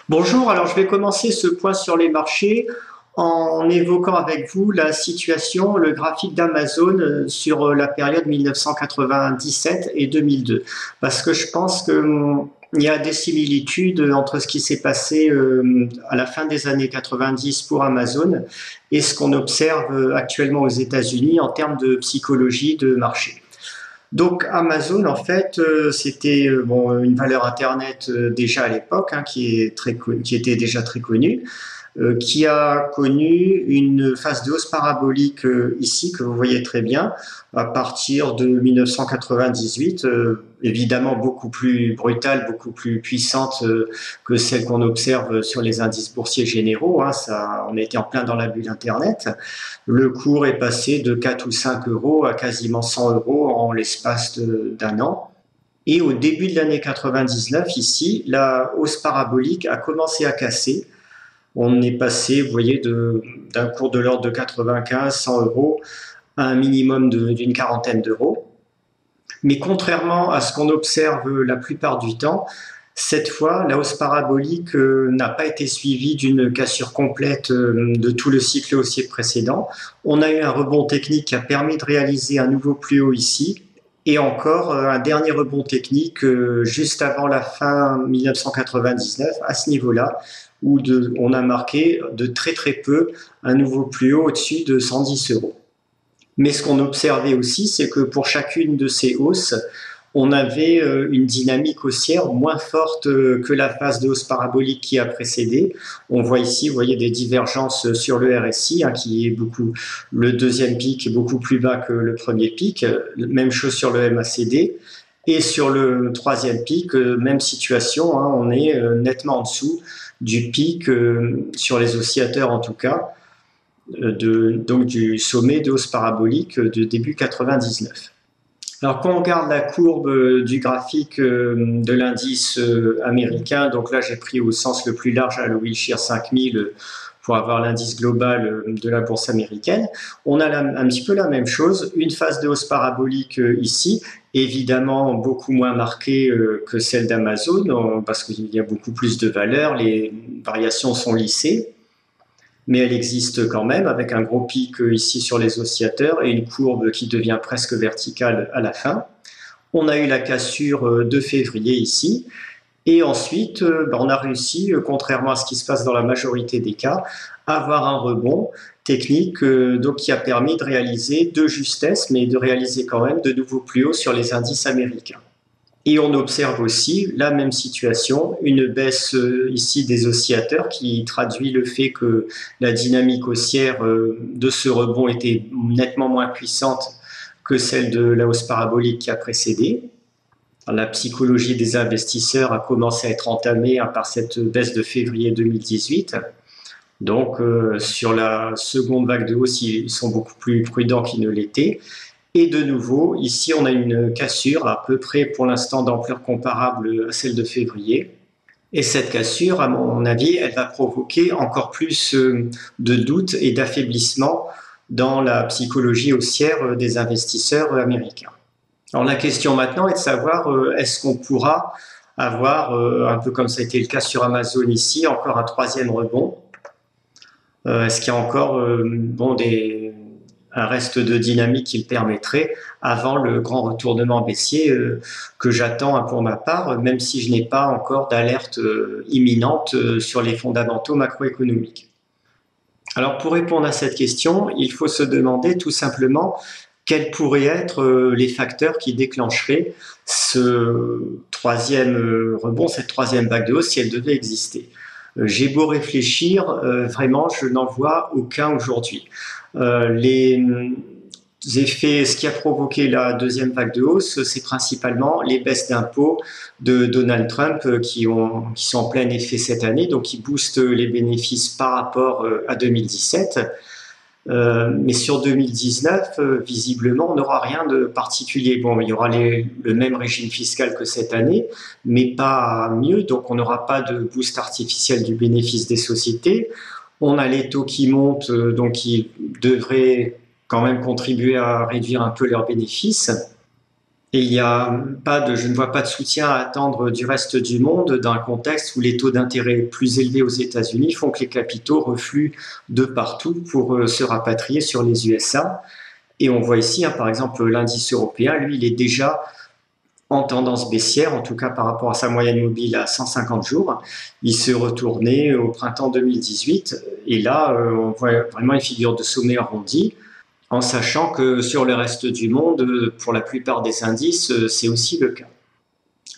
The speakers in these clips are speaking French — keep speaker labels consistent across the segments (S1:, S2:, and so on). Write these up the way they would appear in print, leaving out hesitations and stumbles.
S1: Bonjour, alors je vais commencer ce point sur les marchés en évoquant avec vous la situation, le graphique d'Amazon sur la période 1997 et 2002. Parce que je pense qu'il y a des similitudes entre ce qui s'est passé à la fin des années 90 pour Amazon et ce qu'on observe actuellement aux États-Unis en termes de psychologie de marché. Donc Amazon, en fait, c'était une valeur Internet déjà à l'époque, hein, qui était déjà très connue, qui a connu une phase de hausse parabolique ici, que vous voyez très bien, à partir de 1998, évidemment beaucoup plus brutale, beaucoup plus puissante que celle qu'on observe sur les indices boursiers généraux. Hein, on était en plein dans la bulle Internet. Le cours est passé de 4 ou 5 euros à quasiment 100 euros en l'espace d'un an. Et au début de l'année 99, ici, la hausse parabolique a commencé à casser. On est passé, vous voyez, d'un cours de l'ordre de 95, 100 euros à un minimum d'une quarantaine d'euros. Mais contrairement à ce qu'on observe la plupart du temps, cette fois, la hausse parabolique n'a pas été suivie d'une cassure complète de tout le cycle haussier précédent. On a eu un rebond technique qui a permis de réaliser un nouveau plus haut ici, et encore un dernier rebond technique juste avant la fin 1999, à ce niveau-là, où on a marqué de très très peu un nouveau plus haut au-dessus de 110 euros. Mais ce qu'on observait aussi, c'est que pour chacune de ces hausses, on avait une dynamique haussière moins forte que la phase de hausse parabolique qui a précédé. On voit ici, vous voyez, des divergences sur le RSI, hein, qui est le deuxième pic est beaucoup plus bas que le premier pic. Même chose sur le MACD. Et sur le troisième pic, même situation, hein, on est nettement en dessous du pic, sur les oscillateurs en tout cas, donc du sommet de hausse parabolique de début 99. Alors quand on regarde la courbe du graphique de l'indice américain, donc là j'ai pris au sens le plus large le Wilshire 5000 pour avoir l'indice global de la bourse américaine, on a un petit peu la même chose, une phase de hausse parabolique ici, évidemment beaucoup moins marquée que celle d'Amazon, parce qu'il y a beaucoup plus de valeur, les variations sont lissées, mais elle existe quand même avec un gros pic ici sur les oscillateurs et une courbe qui devient presque verticale à la fin. On a eu la cassure de février ici, et ensuite on a réussi, contrairement à ce qui se passe dans la majorité des cas, à avoir un rebond technique donc qui a permis de réaliser de justesse, mais de réaliser quand même de nouveaux plus hauts sur les indices américains. Et on observe aussi la même situation, une baisse ici des oscillateurs qui traduit le fait que la dynamique haussière de ce rebond était nettement moins puissante que celle de la hausse parabolique qui a précédé. La psychologie des investisseurs a commencé à être entamée par cette baisse de février 2018. Donc sur la seconde vague de hausse, ils sont beaucoup plus prudents qu'ils ne l'étaient. Et de nouveau, ici, on a une cassure à peu près, pour l'instant, d'ampleur comparable à celle de février. Et cette cassure, à mon avis, elle va provoquer encore plus de doutes et d'affaiblissement dans la psychologie haussière des investisseurs américains. Alors la question maintenant est de savoir, est-ce qu'on pourra avoir, un peu comme ça a été le cas sur Amazon ici, encore un troisième rebond? Est-ce qu'il y a encore un reste de dynamique qui le permettrait avant le grand retournement baissier que j'attends pour ma part, même si je n'ai pas encore d'alerte imminente sur les fondamentaux macroéconomiques. Alors pour répondre à cette question, il faut se demander tout simplement quels pourraient être les facteurs qui déclencheraient ce troisième rebond, cette troisième vague de hausse si elle devait exister. J'ai beau réfléchir, vraiment je n'en vois aucun aujourd'hui. Les effets, ce qui a provoqué la deuxième vague de hausse, c'est principalement les baisses d'impôts de Donald Trump qui sont en plein effet cette année, donc qui boostent les bénéfices par rapport à 2017. Mais sur 2019, visiblement, on n'aura rien de particulier. Bon, il y aura le même régime fiscal que cette année, mais pas mieux, donc on n'aura pas de boost artificiel du bénéfice des sociétés. On a les taux qui montent, donc qui devraient quand même contribuer à réduire un peu leurs bénéfices. Et je ne vois pas de soutien à attendre du reste du monde dans un contexte où les taux d'intérêt plus élevés aux États-Unis font que les capitaux refluent de partout pour se rapatrier sur les USA. Et on voit ici, par exemple, l'indice européen, lui, il est déjà en tendance baissière, en tout cas par rapport à sa moyenne mobile à 150 jours. Il se retournait au printemps 2018 et là, on voit vraiment une figure de sommet arrondi, en sachant que sur le reste du monde, pour la plupart des indices, c'est aussi le cas.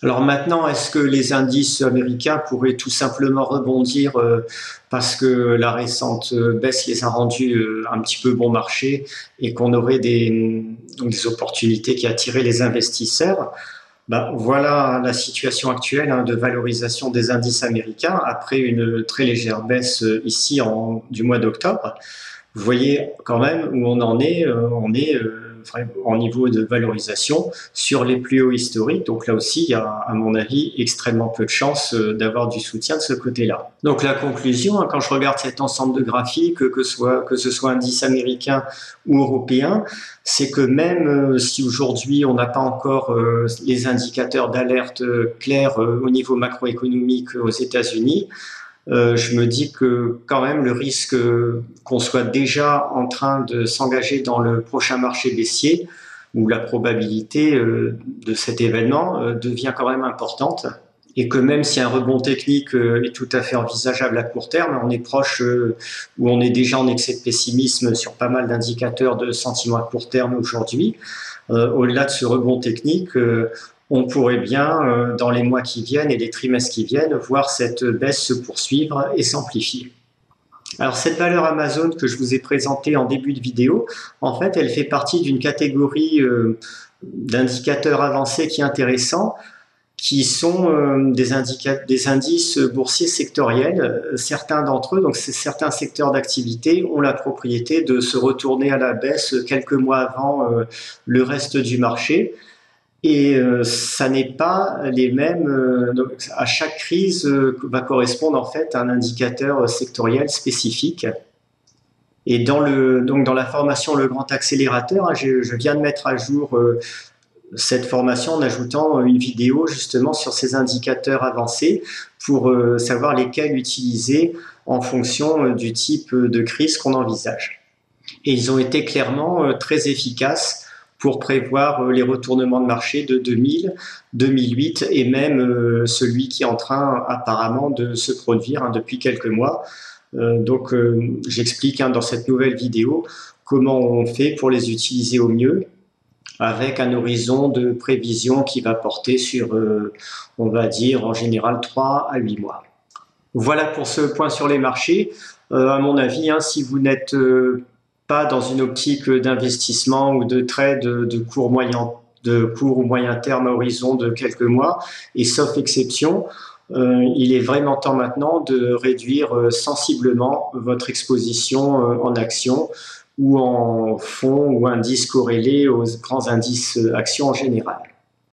S1: Alors maintenant, est-ce que les indices américains pourraient tout simplement rebondir parce que la récente baisse les a rendus un petit peu bon marché et qu'on aurait des opportunités qui attiraient les investisseurs? Ben, voilà la situation actuelle de valorisation des indices américains après une très légère baisse ici du mois d'octobre. Vous voyez quand même où on est en niveau de valorisation sur les plus hauts historiques. Donc là aussi, il y a, à mon avis, extrêmement peu de chances d'avoir du soutien de ce côté-là. Donc la conclusion, quand je regarde cet ensemble de graphiques, que ce soit indice américain ou européen, c'est que même si aujourd'hui on n'a pas encore les indicateurs d'alerte clairs au niveau macroéconomique aux États-Unis, je me dis que quand même le risque qu'on soit déjà en train de s'engager dans le prochain marché baissier, où la probabilité de cet événement devient quand même importante, et que même si un rebond technique est tout à fait envisageable à court terme, on est proche où on est déjà en excès de pessimisme sur pas mal d'indicateurs de sentiments à court terme aujourd'hui. Au-delà de ce rebond technique, on pourrait bien, dans les mois qui viennent et les trimestres qui viennent, voir cette baisse se poursuivre et s'amplifier. Alors cette valeur Amazon que je vous ai présentée en début de vidéo, en fait, elle fait partie d'une catégorie d'indicateurs avancés qui est intéressant, qui sont des indices boursiers sectoriels. Certains d'entre eux, donc certains secteurs d'activité, ont la propriété de se retourner à la baisse quelques mois avant le reste du marché. Et ça n'est pas les mêmes. Donc à chaque crise va correspondre en fait un indicateur sectoriel spécifique. Et donc dans la formation Le Grand Accélérateur, je viens de mettre à jour cette formation en ajoutant une vidéo justement sur ces indicateurs avancés pour savoir lesquels utiliser en fonction du type de crise qu'on envisage. Et ils ont été clairement très efficaces pour prévoir les retournements de marché de 2000, 2008 et même celui qui est en train apparemment de se produire depuis quelques mois. Donc j'explique dans cette nouvelle vidéo comment on fait pour les utiliser au mieux avec un horizon de prévision qui va porter sur, on va dire, en général 3 à 8 mois. Voilà pour ce point sur les marchés. À mon avis, si vous n'êtes pas dans une optique d'investissement ou de trade de court ou moyen terme à horizon de quelques mois, et sauf exception, il est vraiment temps maintenant de réduire sensiblement votre exposition en actions ou en fonds ou indices corrélés aux grands indices actions en général.